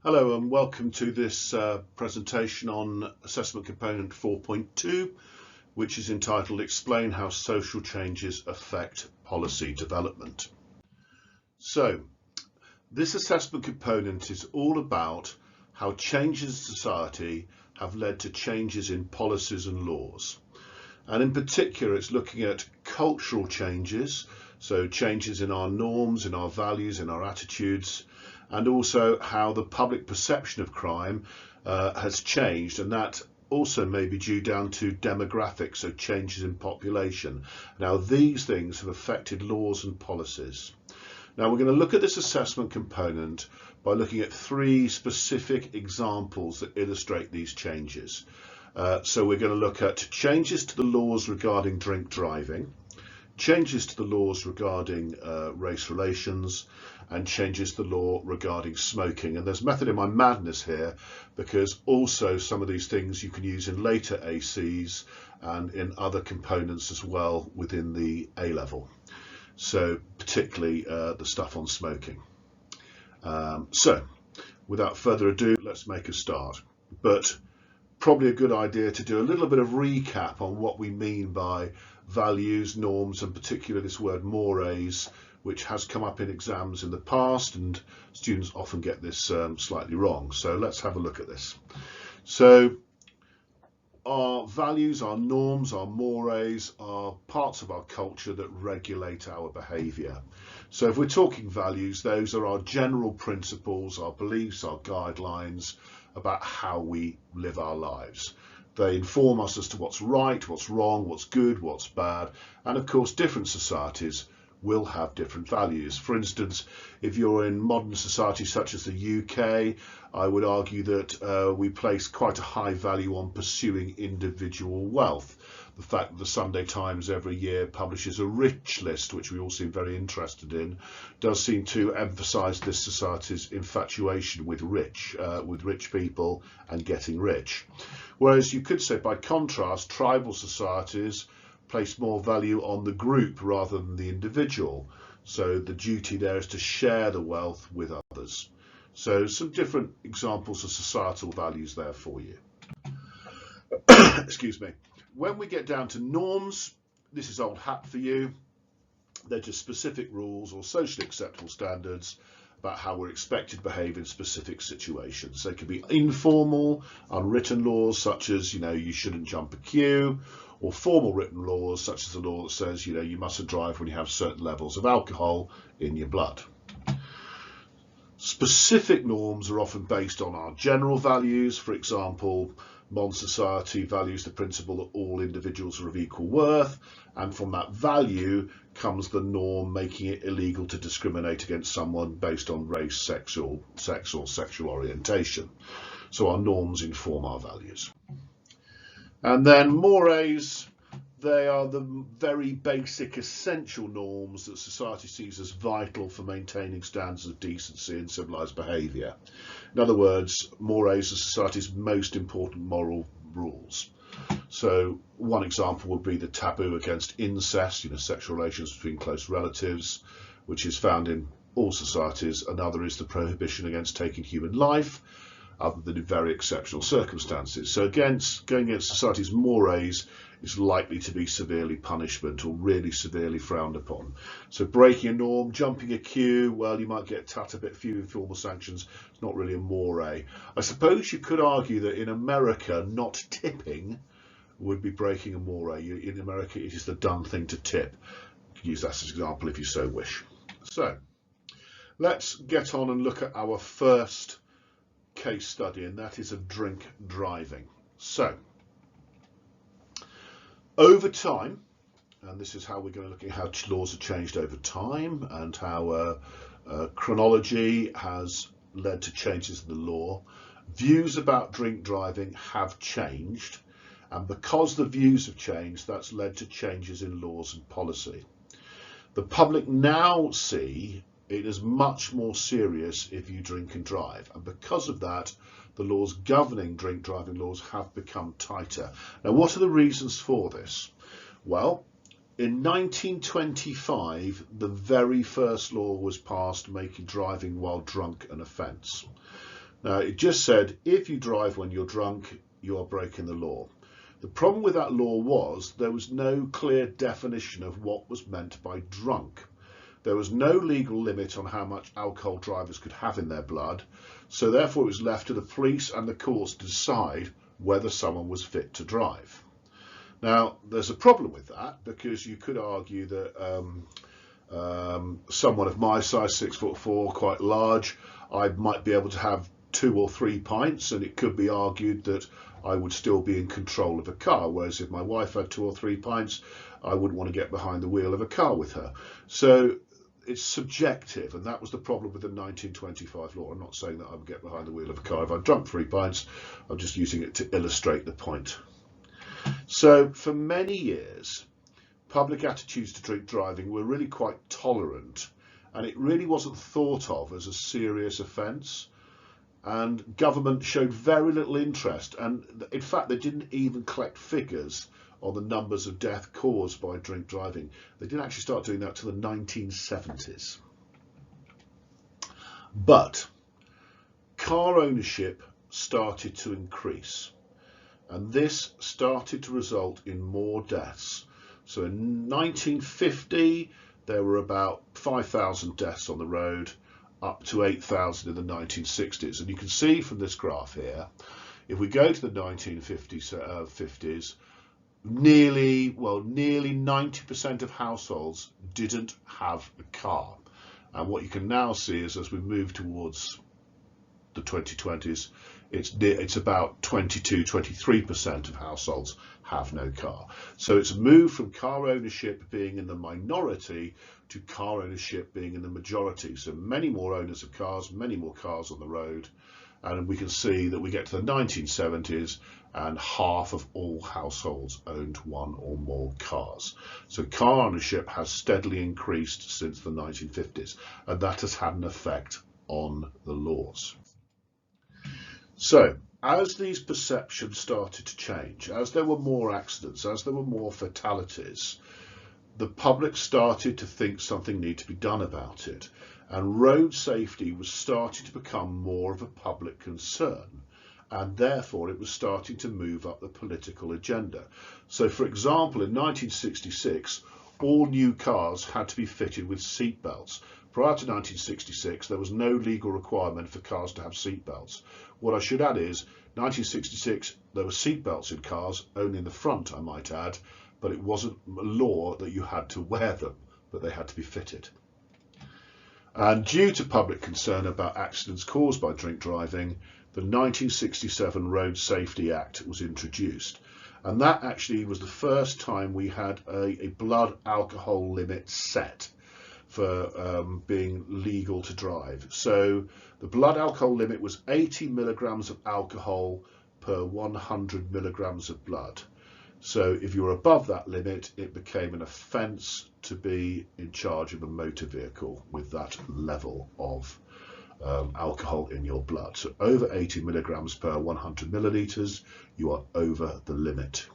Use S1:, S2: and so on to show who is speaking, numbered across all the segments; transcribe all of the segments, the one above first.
S1: Hello and welcome to this presentation on Assessment Component 4.2, which is entitled Explain How Social Changes Affect Policy Development. So, this assessment component is all about how changes in society have led to changes in policies and laws. And in particular, it's looking at cultural changes, so changes in our norms, in our values, in our attitudes, and also how the public perception of crime has changed, and that also may be due down to demographics, so changes in population. Now, these things have affected laws and policies. Now, we're going to look at this assessment component by looking at three specific examples that illustrate these changes. So we're going to look at changes to the laws regarding drink driving, changes to the laws regarding race relations, and changes to the law regarding smoking. And there's method in my madness here, because also some of these things you can use in later ACs and in other components as well within the A level. So particularly the stuff on smoking. So without further ado, let's make a start. But probably a good idea to do a little bit of recap on what we mean by values, norms, and particularly this word mores, which has come up in exams in the past, and students often get this slightly wrong. So let's have a look at this. So our values, our norms, our mores are parts of our culture that regulate our behaviour. So if we're talking values, those are our general principles, our beliefs, our guidelines about how we live our lives. They inform us as to what's right, what's wrong, what's good, what's bad, and of course different societies will have different values. For instance, if you're in modern society such as the UK, I would argue that we place quite a high value on pursuing individual wealth. The fact that the Sunday Times every year publishes a rich list, which we all seem very interested in, does seem to emphasise this society's infatuation with rich people and getting rich. Whereas you could say, by contrast, tribal societies place more value on the group rather than the individual. So the duty there is to share the wealth with others. So some different examples of societal values there for you. Excuse me. When we get down to norms, this is old hat for you. They're just specific rules or socially acceptable standards about how we're expected to behave in specific situations. They could be informal, unwritten laws such as, you shouldn't jump a queue, or formal written laws such as the law that says, you mustn't drive when you have certain levels of alcohol in your blood. Specific norms are often based on our general values. For example, modern society values the principle that all individuals are of equal worth, and from that value comes the norm making it illegal to discriminate against someone based on race, sex, or sexual orientation. So our norms inform our values. And then mores, they are the very basic essential norms that society sees as vital for maintaining standards of decency and civilised behaviour. In other words, mores are society's most important moral rules. So one example would be the taboo against incest, sexual relations between close relatives, which is found in all societies. Another is the prohibition against taking human life, other than in very exceptional circumstances. So going against society's mores is likely to be severely punishment or really severely frowned upon. So breaking a norm, jumping a queue, well, you might get a bit few informal sanctions. It's not really a more. I suppose you could argue that in America, not tipping would be breaking a more. In America, it is the done thing to tip. You can use that as an example if you so wish. So let's get on and look at our first case study, and that is of drink driving. So over time, and this is how we're going to look at how laws have changed over time and how chronology has led to changes in the law, views about drink driving have changed, and because the views have changed, that's led to changes in laws and policy. The public now see it is much more serious if you drink and drive, and because of that, the laws governing drink driving laws have become tighter. Now, what are the reasons for this? Well, in 1925, the very first law was passed making driving while drunk an offence. Now, it just said, if you drive when you're drunk, you are breaking the law. The problem with that law was there was no clear definition of what was meant by drunk. There was no legal limit on how much alcohol drivers could have in their blood, so therefore it was left to the police and the courts to decide whether someone was fit to drive. Now, there's a problem with that, because you could argue that someone of my size, 6'4", quite large, I might be able to have 2 or 3 pints, and it could be argued that I would still be in control of a car, whereas if my wife had 2 or 3 pints, I wouldn't want to get behind the wheel of a car with her. So it's subjective, and that was the problem with the 1925 law. I'm not saying that I would get behind the wheel of a car if I drunk 3 pints. I'm just using it to illustrate the point. So for many years, public attitudes to drink driving were really quite tolerant, and it really wasn't thought of as a serious offence. And government showed very little interest, and in fact they didn't even collect figures on the numbers of deaths caused by drink driving. They didn't actually start doing that till the 1970s. But car ownership started to increase, and this started to result in more deaths. So in 1950 there were about 5,000 deaths on the road, up to 8,000 in the 1960s. And you can see from this graph here, if we go to the 1950s, nearly 90% of households didn't have a car. And what you can now see is, as we move towards the 2020s, it's about 23% of households have no car. So it's moved from car ownership being in the minority to car ownership being in the majority. So many more owners of cars, many more cars on the road. And we can see that we get to the 1970s and half of all households owned 1 or more cars. So car ownership has steadily increased since the 1950s, and that has had an effect on the laws. So as these perceptions started to change, as there were more accidents, as there were more fatalities, the public started to think something needed to be done about it, and road safety was starting to become more of a public concern, and therefore it was starting to move up the political agenda. So for example, in 1966, all new cars had to be fitted with seat belts. Prior to 1966, there was no legal requirement for cars to have seat belts. What I should add is, 1966, there were seat belts in cars, only in the front, I might add, but it wasn't a law that you had to wear them, but they had to be fitted. And due to public concern about accidents caused by drink driving, the 1967 Road Safety Act was introduced. And that actually was the first time we had a blood alcohol limit set for being legal to drive. So the blood alcohol limit was 80 milligrams of alcohol per 100 milligrams of blood. So if you were above that limit, it became an offence to be in charge of a motor vehicle with that level of alcohol in your blood. So over 80 milligrams per 100 millilitres, you are over the limit.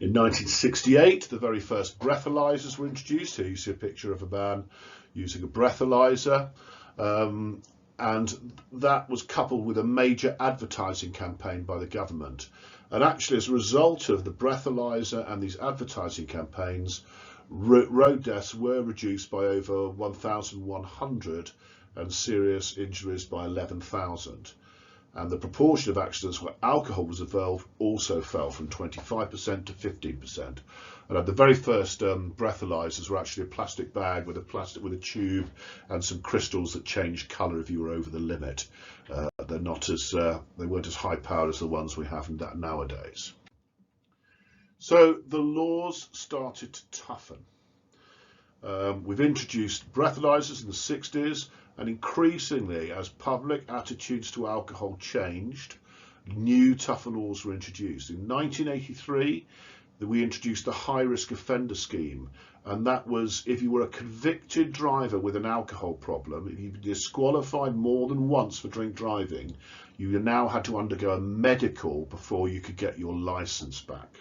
S1: In 1968, the very first breathalyzers were introduced. Here you see a picture of a man using a breathalyzer. And that was coupled with a major advertising campaign by the government. And actually, as a result of the breathalyzer and these advertising campaigns, road deaths were reduced by over 1,100 and serious injuries by 11,000. And the proportion of accidents where alcohol was involved also fell from 25% to 15%. And the very first breathalyzers were actually a plastic bag with a tube and some crystals that changed colour if you were over the limit. They weren't as high powered as the ones we have nowadays. So the laws started to toughen. We've introduced breathalyzers in the 60s, and increasingly, as public attitudes to alcohol changed, new tougher laws were introduced. In 1983, we introduced the high risk offender scheme, and that was if you were a convicted driver with an alcohol problem, if you were disqualified more than once for drink driving, you now had to undergo a medical before you could get your license back.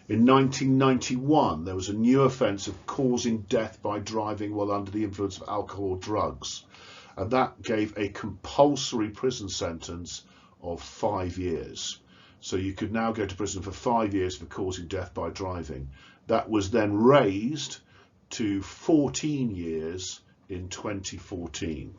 S1: In 1991, there was a new offence of causing death by driving while under the influence of alcohol or drugs. and that gave a compulsory prison sentence of 5 years. So you could now go to prison for 5 years for causing death by driving. That was then raised to 14 years in 2014.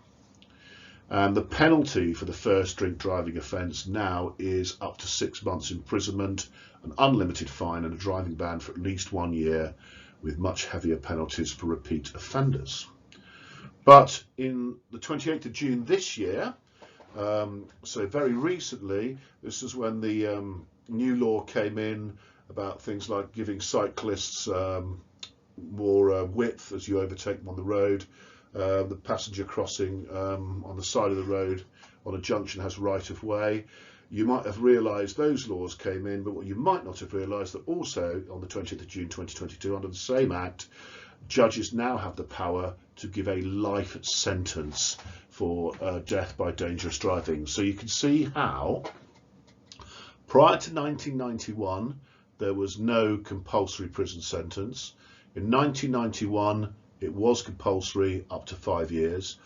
S1: And the penalty for the first drink driving offence now is up to 6 months imprisonment, an unlimited fine and a driving ban for at least 1 year, with much heavier penalties for repeat offenders. But in the 28th of June this year, so very recently, this is when the new law came in about things like giving cyclists more width as you overtake them on the road. The passenger crossing on the side of the road on a junction has right of way. You might have realised those laws came in, but what you might not have realised that also on the 20th of June 2022, under the same Act, judges now have the power to give a life sentence for death by dangerous driving. So you can see how prior to 1991 there was no compulsory prison sentence. In 1991 it was compulsory up to 5 years,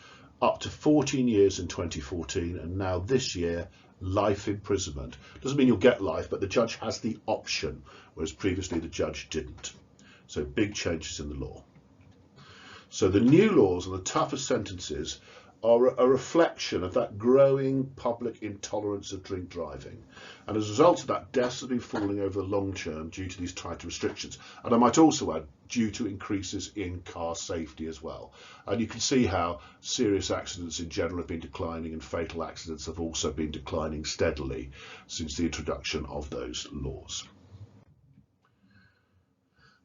S1: up to 14 years in 2014, and now this year life imprisonment. Doesn't mean you'll get life, but the judge has the option, whereas previously the judge didn't. So big changes in the law. So the new laws and the tougher sentences are a reflection of that growing public intolerance of drink driving. And as a result of that, deaths have been falling over the long term due to these tighter restrictions. And I might also add, due to increases in car safety as well. And you can see how serious accidents in general have been declining, and fatal accidents have also been declining steadily since the introduction of those laws.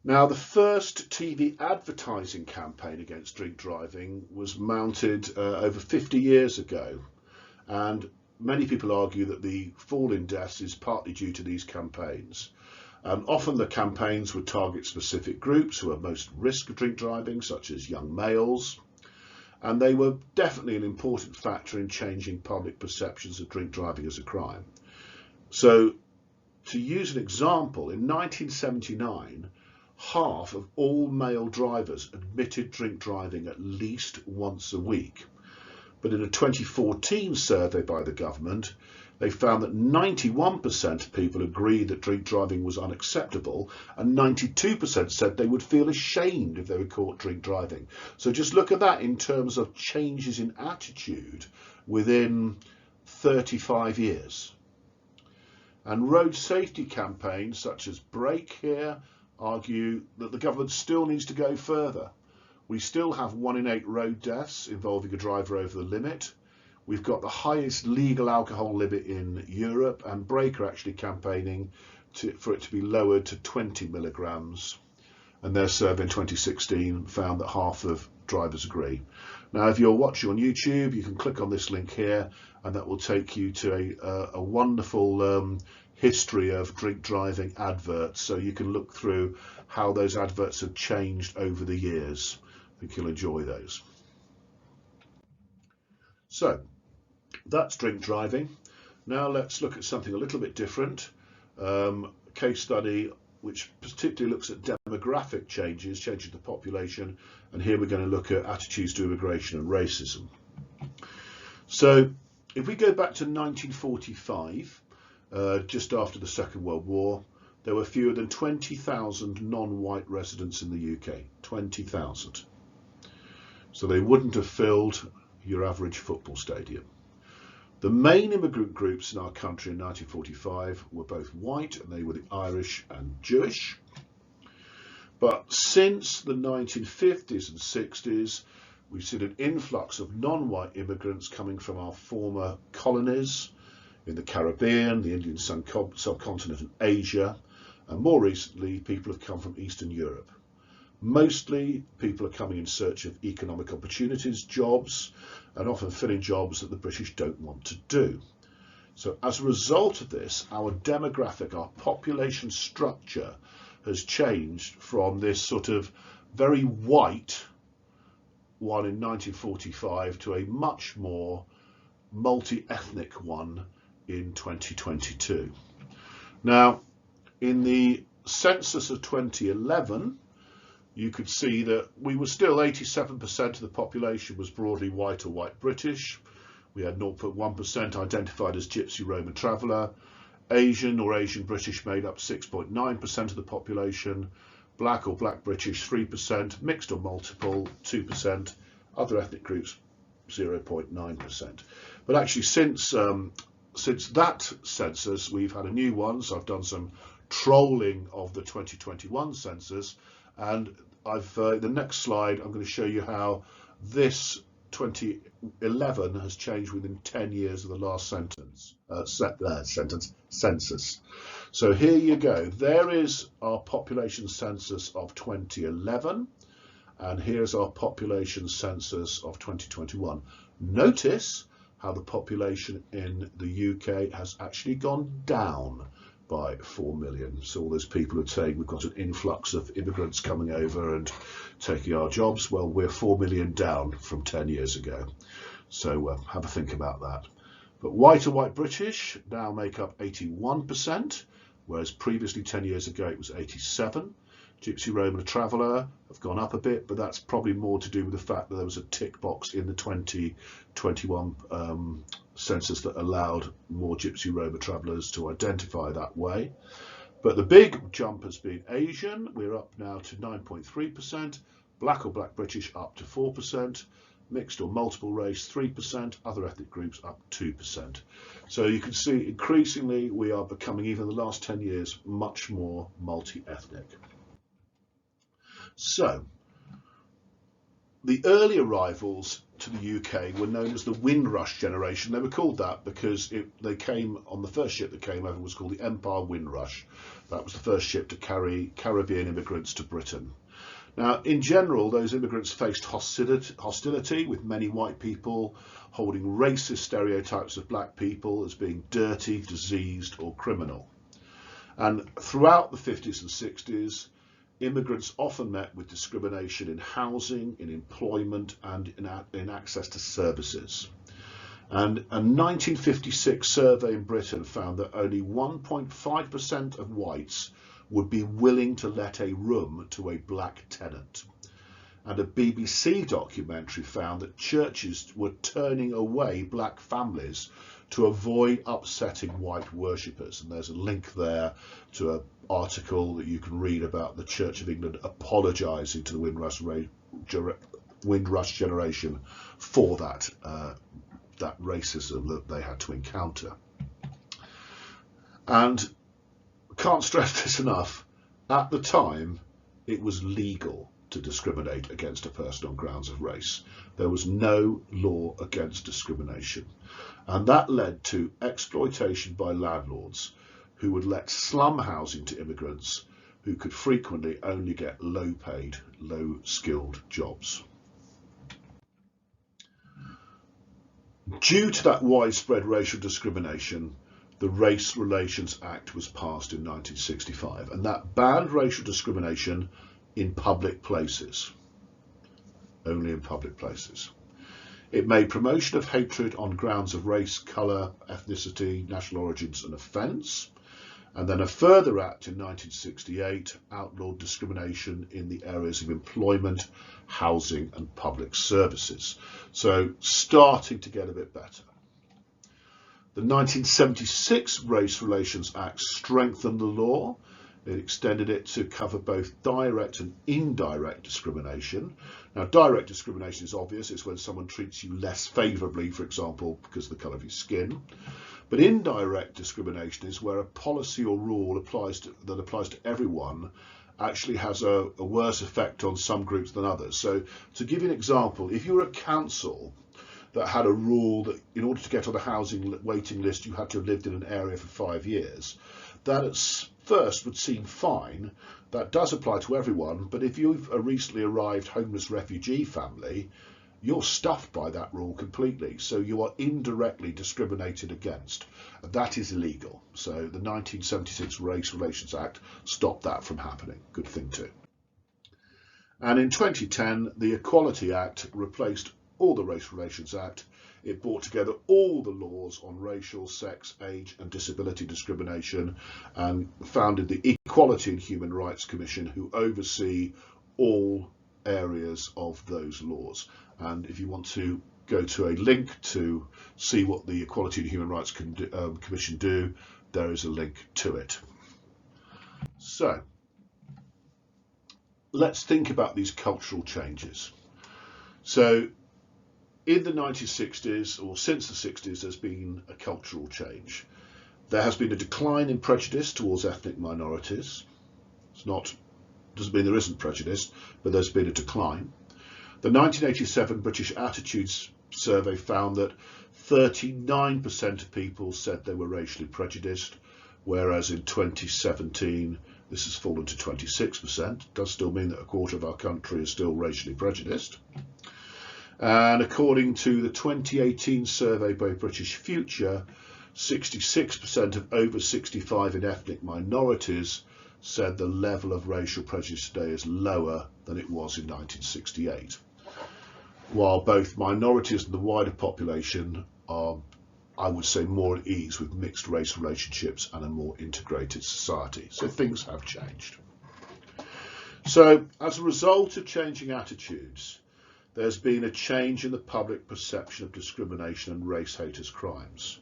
S1: Now, the first TV advertising campaign against drink driving was mounted over 50 years ago, and many people argue that the fall in deaths is partly due to these campaigns. Often the campaigns would target specific groups who are most at risk of drink driving, such as young males, and they were definitely an important factor in changing public perceptions of drink driving as a crime. So, to use an example, in 1979, half of all male drivers admitted drink driving at least once a week. But in a 2014 survey by the government, they found that 91% of people agreed that drink driving was unacceptable, and 92% said they would feel ashamed if they were caught drink driving. So just look at that in terms of changes in attitude within 35 years. And road safety campaigns such as Brake Here argue that the government still needs to go further. We still have 1 in 8 road deaths involving a driver over the limit. We've got the highest legal alcohol limit in Europe, and Brake are actually campaigning for it to be lowered to 20 milligrams. And their survey in 2016 found that half of drivers agree. Now, if you're watching on YouTube, you can click on this link here, and that will take you to a wonderful history of drink driving adverts, so you can look through how those adverts have changed over the years. I think you'll enjoy those. So that's drink driving. Now let's look at something a little bit different. A case study which particularly looks at demographic changes, changing the population, and here we're going to look at attitudes to immigration and racism. So if we go back to 1945, just after the Second World War, there were fewer than 20,000 non-white residents in the UK. 20,000. So they wouldn't have filled your average football stadium. The main immigrant groups in our country in 1945 were both white, and they were the Irish and Jewish. But since the 1950s and 60s, we've seen an influx of non-white immigrants coming from our former colonies in the Caribbean, the Indian subcontinent and Asia, and more recently people have come from Eastern Europe. Mostly people are coming in search of economic opportunities, jobs, and often filling jobs that the British don't want to do. So as a result of this, our demographic, our population structure has changed from this sort of very white one in 1945 to a much more multi-ethnic one in 2022. Now, in the census of 2011, you could see that we were still 87% of the population was broadly white or white British. We had 0.1% identified as Gypsy Roman traveller. Asian or Asian British made up 6.9% of the population. Black or Black British 3%, mixed or multiple 2%, other ethnic groups 0.9%. But actually since that census we've had a new one, so I've done some trolling of the 2021 census, and the next slide I'm going to show you how this 2011 has changed within 10 years of the last census. So here you go. There is our population census of 2011, and here's our population census of 2021. Notice how the population in the UK has actually gone down by 4 million. So all those people are saying we've got an influx of immigrants coming over and taking our jobs. Well, we're 4 million down from 10 years ago. So have a think about that. But white or white British now make up 81%, whereas previously 10 years ago it was 87%. Gypsy Roman traveller have gone up a bit, but that's probably more to do with the fact that there was a tick box in the 2021 census that allowed more Gypsy Roman travellers to identify that way. But the big jump has been Asian. We're up now to 9.3%. Black or Black British up to 4%. Mixed or multiple race 3%. Other ethnic groups up 2%. So you can see increasingly we are becoming, even in the last 10 years, much more multi-ethnic. So, the early arrivals to the UK were known as the Windrush generation. They were called that because they came on the first ship that came over was called the Empire Windrush. That was the first ship to carry Caribbean immigrants to Britain. Now, in general, those immigrants faced hostility with many white people holding racist stereotypes of black people as being dirty, diseased, or criminal. And throughout the 50s and 60s, immigrants often met with discrimination in housing, in employment, and in access to services. And a 1956 survey in Britain found that only 1.5% of whites would be willing to let a room to a black tenant. And a BBC documentary found that churches were turning away black families to avoid upsetting white worshippers. And there's a link there to an article that you can read about the Church of England apologising to the Windrush generation for that racism that they had to encounter. And can't stress this enough, at the time it was legal to discriminate against a person on grounds of race. There was no law against discrimination. And that led to exploitation by landlords who would let slum housing to immigrants who could frequently only get low-paid, low-skilled jobs. Due to that widespread racial discrimination, the Race Relations Act was passed in 1965, and that banned racial discrimination in public places, only in public places. It made promotion of hatred on grounds of race, colour, ethnicity, national origins an offence, and then a further act in 1968 outlawed discrimination in the areas of employment, housing and public services. So starting to get a bit better. The 1976 Race Relations Act strengthened the law. It extended it to cover both direct and indirect discrimination. Now, direct discrimination is obvious. It's when someone treats you less favourably, for example, because of the colour of your skin. But indirect discrimination is where a policy or rule that applies to everyone actually has a worse effect on some groups than others. So to give you an example, if you were a council that had a rule that in order to get on the housing waiting list you had to have lived in an area for 5 years, that at first would seem fine. That does apply to everyone, but if you've a recently arrived homeless refugee family, you're stuffed by that rule completely, so you are indirectly discriminated against. That is illegal. So the 1976 Race Relations Act stopped that from happening. Good thing too. And in 2010, the Equality Act replaced all the Race Relations Act. It brought together all the laws on racial, sex, age and disability discrimination and founded the Equality and Human Rights Commission, who oversee all areas of those laws. And if you want to go to a link to see what the Equality and Human Rights Commission do, there is a link to it. So let's think about these cultural changes. So in the 1960s, or since the 60s, there's been a cultural change. There has been a decline in prejudice towards ethnic minorities. Doesn't mean there isn't prejudice, but there's been a decline. The 1987 British Attitudes Survey found that 39% of people said they were racially prejudiced, whereas in 2017 this has fallen to 26%. It does still mean that a quarter of our country is still racially prejudiced. And according to the 2018 survey by British Future, 66% of over 65 in ethnic minorities said the level of racial prejudice today is lower than it was in 1968, while both minorities and the wider population are, I would say, more at ease with mixed race relationships and a more integrated society. So things have changed. So as a result of changing attitudes, there's been a change in the public perception of discrimination and race hate as crimes,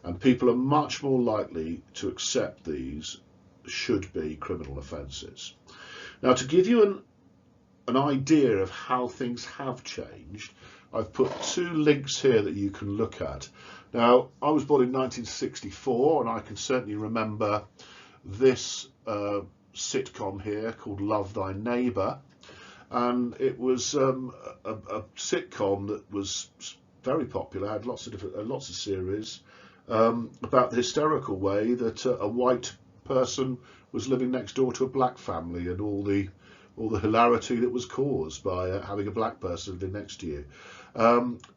S1: and people are much more likely to accept these should be criminal offences. Now, to give you an idea of how things have changed, I've put two links here that you can look at. Now, I was born in 1964, and I can certainly remember this sitcom here called Love Thy Neighbour, and it was a sitcom that was very popular, had lots of series about the hysterical way that a white person was living next door to a black family, and all the hilarity that was caused by having a black person living next to you.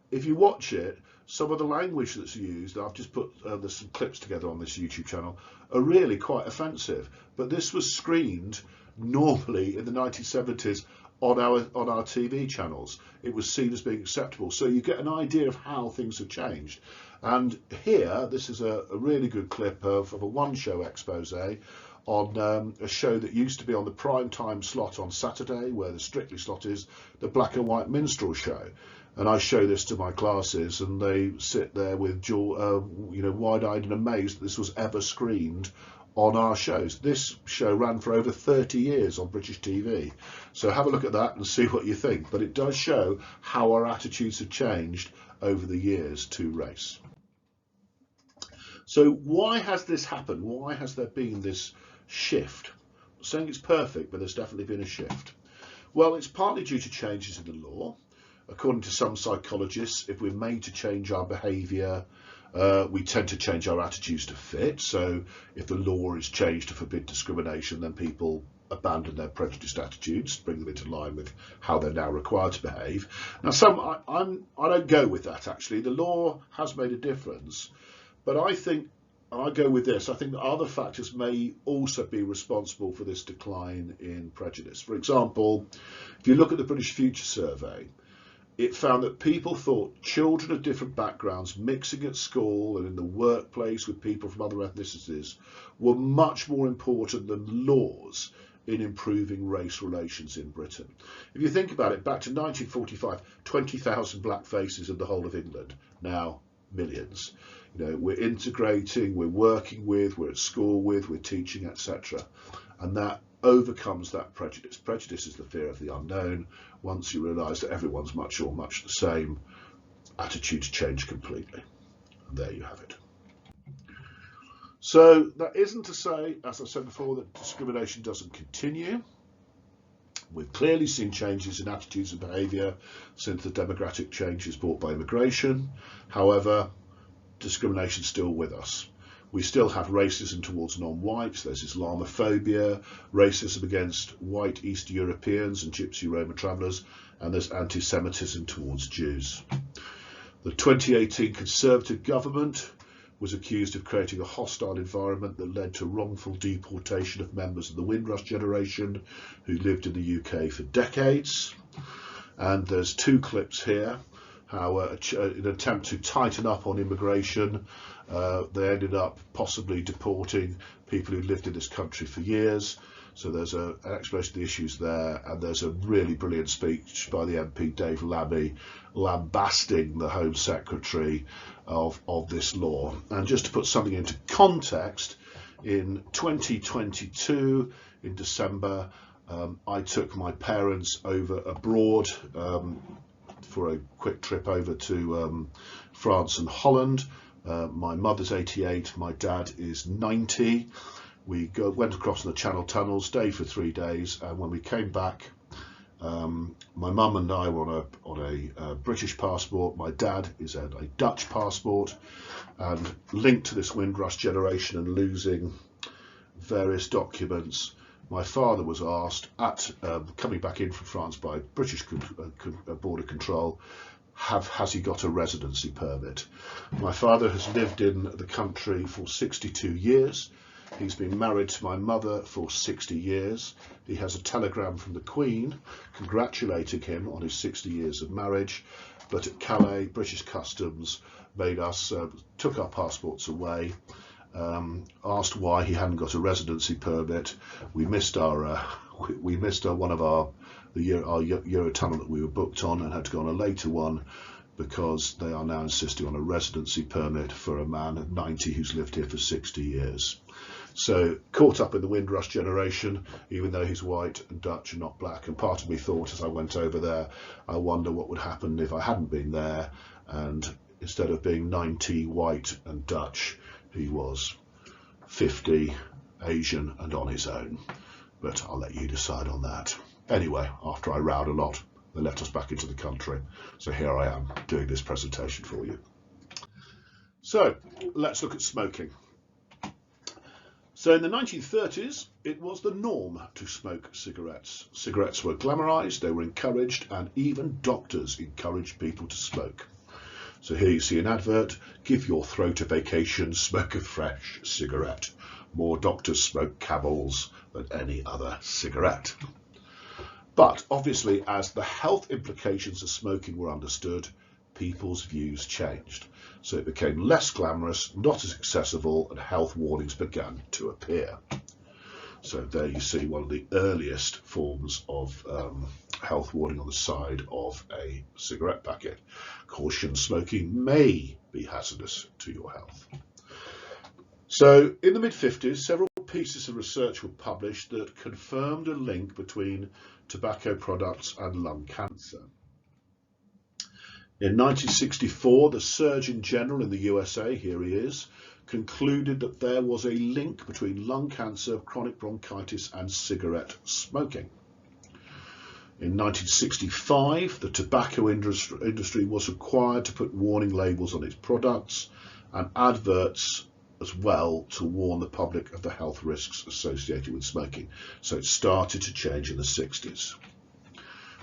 S1: If you watch it, some of the language that's used, I've just put there's some clips together on this YouTube channel, are really quite offensive. But this was screened normally in the 1970s on our TV channels. It was seen as being acceptable. So you get an idea of how things have changed. And here, this is a really good clip of a one-show expose on a show that used to be on the prime time slot on Saturday, where the Strictly slot is, the Black and White Minstrel Show. And I show this to my classes, and they sit there with wide-eyed and amazed that this was ever screened on our shows. This show ran for over 30 years on British TV. So have a look at that and see what you think. But it does show how our attitudes have changed over the years to race. So why has this happened? Why has there been this shift? I'm not saying it's perfect, but there's definitely been a shift. Well, it's partly due to changes in the law. According to some psychologists, if we're made to change our behaviour, we tend to change our attitudes to fit. So if the law is changed to forbid discrimination, then people abandon their prejudiced attitudes, bring them into line with how they're now required to behave. Now, I don't go with that, actually. The law has made a difference. But I think, and I go with this, I think that other factors may also be responsible for this decline in prejudice. For example, if you look at the British Future Survey, it found that people thought children of different backgrounds mixing at school and in the workplace with people from other ethnicities were much more important than laws in improving race relations in Britain. If you think about it, back to 1945, 20,000 black faces in the whole of England. Now, millions. We're integrating, we're working with, we're at school with, we're teaching, etc. And that overcomes that prejudice. Prejudice is the fear of the unknown. Once you realise that everyone's much the same, attitudes change completely. And there you have it. So that isn't to say, as I said before, that discrimination doesn't continue. We've clearly seen changes in attitudes and behaviour since the demographic changes brought by immigration. However, discrimination is still with us. We still have racism towards non-whites, there's Islamophobia, racism against white East Europeans and Gypsy Roma travellers, and there's anti-Semitism towards Jews. The 2018 Conservative government was accused of creating a hostile environment that led to wrongful deportation of members of the Windrush generation who lived in the UK for decades. And there's two clips here, how in an attempt to tighten up on immigration, they ended up possibly deporting people who lived in this country for years. So there's an explanation of the issues there, and there's a really brilliant speech by the MP Dave Lammy lambasting the Home Secretary of this law. And just to put something into context, in 2022, in December, I took my parents over abroad for a quick trip over to France and Holland. My mother's 88, my dad is 90. We went across the Channel Tunnel, stayed for 3 days, and when we came back, my mum and I were on a British passport. My dad is on a Dutch passport, and linked to this Windrush generation and losing various documents, my father was asked at coming back in from France by British border control, has he got a residency permit? My father has lived in the country for 62 years. He's been married to my mother for 60 years. He has a telegram from the Queen congratulating him on his 60 years of marriage, but at Calais, British Customs made us, took our passports away, asked why he hadn't got a residency permit. We missed our one of our Eurotunnel that we were booked on, and had to go on a later one because they are now insisting on a residency permit for a man at 90 who's lived here for 60 years. So caught up in the Windrush generation, even though he's white and Dutch and not black. And part of me thought as I went over there, I wonder what would happen if I hadn't been there, and instead of being 90 white and Dutch, he was 50 Asian and on his own. But I'll let you decide on that. Anyway, after I rowed a lot, they let us back into the country. So here I am doing this presentation for you. So let's look at smoking. So in the 1930s, it was the norm to smoke cigarettes. Cigarettes were glamorized, they were encouraged, and even doctors encouraged people to smoke. So here you see an advert: give your throat a vacation, smoke a fresh cigarette. More doctors smoke Camels than any other cigarette. But obviously, as the health implications of smoking were understood, people's views changed. So it became less glamorous, not as accessible, and health warnings began to appear. So there you see one of the earliest forms of health warning on the side of a cigarette packet. Caution, smoking may be hazardous to your health. So in the mid-50s, several pieces of research were published that confirmed a link between tobacco products and lung cancer. In 1964, the Surgeon General in the USA, here he is, concluded that there was a link between lung cancer, chronic bronchitis and cigarette smoking. In 1965, the tobacco industry was required to put warning labels on its products and adverts as well to warn the public of the health risks associated with smoking. So it started to change in the 60s.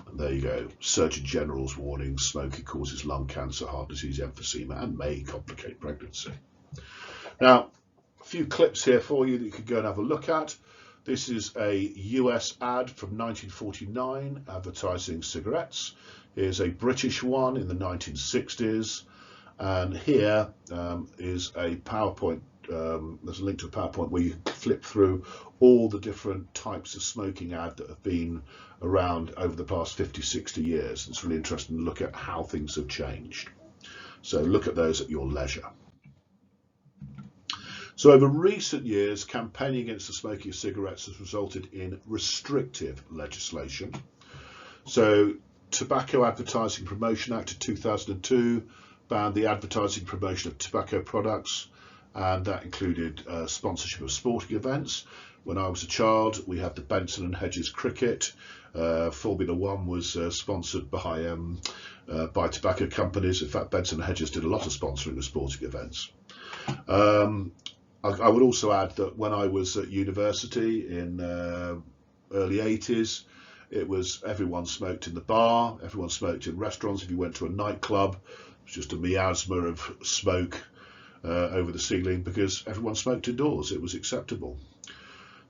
S1: And there you go, Surgeon General's warning: smoking causes lung cancer, heart disease, emphysema, and may complicate pregnancy. Now, a few clips here for you that you could go and have a look at. This is a US ad from 1949 advertising cigarettes. Here's a British one in the 1960s. And here is a PowerPoint. There's a link to a PowerPoint where you can flip through all the different types of smoking ad that have been around over the past 50, 60 years. It's really interesting to look at how things have changed. So look at those at your leisure. So over recent years, campaigning against the smoking of cigarettes has resulted in restrictive legislation. So Tobacco Advertising Promotion Act of 2002 banned the advertising promotion of tobacco products, and that included sponsorship of sporting events. When I was a child, we had the Benson and Hedges cricket. Formula One was sponsored by tobacco companies. In fact, Benson and Hedges did a lot of sponsoring of sporting events. I would also add that when I was at university in early 80s, it was everyone smoked in the bar, everyone smoked in restaurants. If you went to a nightclub, it was just a miasma of smoke over the ceiling because everyone smoked indoors. It was acceptable.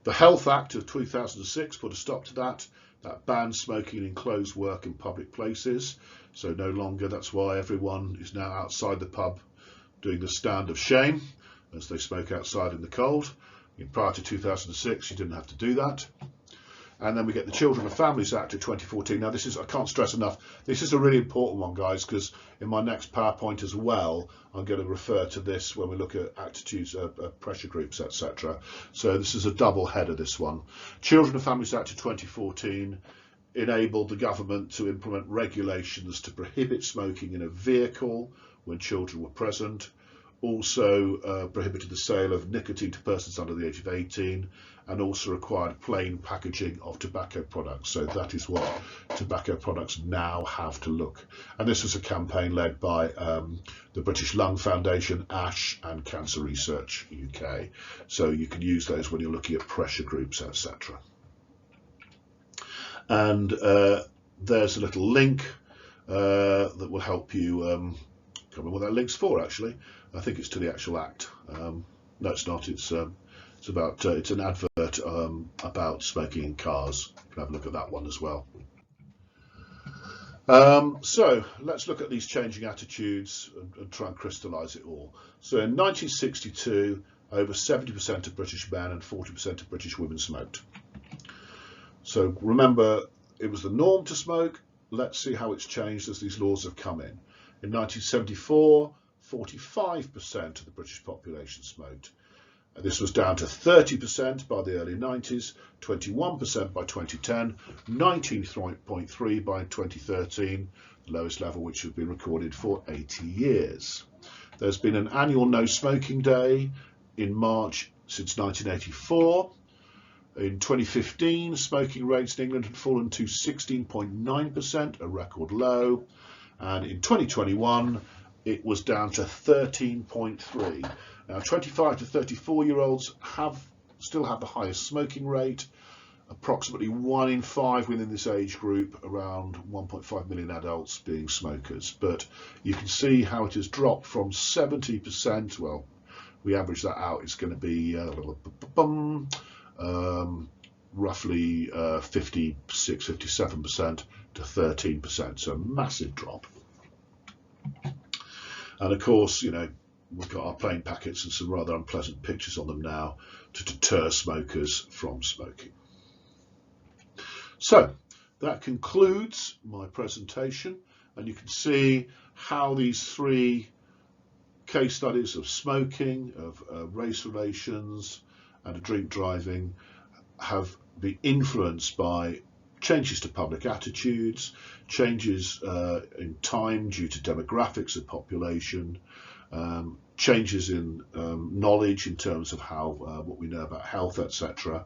S1: The Health Act of 2006 put a stop to that. That banned smoking in enclosed work in public places. So no longer, that's why everyone is now outside the pub doing the stand of shame as they smoke outside in the cold. Prior to 2006, you didn't have to do that. And then we get the Children and Families Act of 2014. Now this is, I can't stress enough, this is a really important one, guys, because in my next PowerPoint as well, I'm going to refer to this when we look at attitudes, pressure groups, etc. So this is a double header, this one. Children and Families Act of 2014 enabled the government to implement regulations to prohibit smoking in a vehicle when children were present. Also prohibited the sale of nicotine to persons under the age of 18, and also required plain packaging of tobacco products. So that is what tobacco products now have to look. And this was a campaign led by the British Lung Foundation, ASH, and Cancer Research UK. So you can use those when you're looking at pressure groups, etc. And there's a little link that will help you. Can't remember what that link's for, actually. I think it's to the actual act. No, it's not. It's about it's an advert about smoking in cars. You can have a look at that one as well. So let's look at these changing attitudes and try and crystallise it all. So in 1962, over 70% of British men and 40% of British women smoked. So remember, it was the norm to smoke. Let's see how it's changed as these laws have come in. In 1974, 45% of the British population smoked. This was down to 30% by the early 90s, 21% by 2010, 19.3% by 2013, the lowest level which has been recorded for 80 years. There's been an annual no smoking day in March since 1984. In 2015, smoking rates in England had fallen to 16.9%, a record low. And in 2021, it was down to 13.3%. Now, 25 to 34-year-olds still have the highest smoking rate. Approximately 1 in 5 within this age group, around 1.5 million adults being smokers. But you can see how it has dropped from 70%. Well, we average that out. It's going to be roughly 56, 57% to 13%. So massive drop. And of course, you know, we've got our plain packets and some rather unpleasant pictures on them now to deter smokers from smoking. So that concludes my presentation, and you can see how these 3 case studies of smoking, of race relations and of drink driving have been influenced by changes to public attitudes, changes in time due to demographics of population, changes in knowledge in terms of how what we know about health, etc.,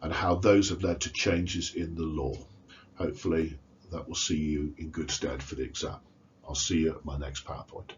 S1: and how those have led to changes in the law. Hopefully that will see you in good stead for the exam. I'll see you at my next PowerPoint.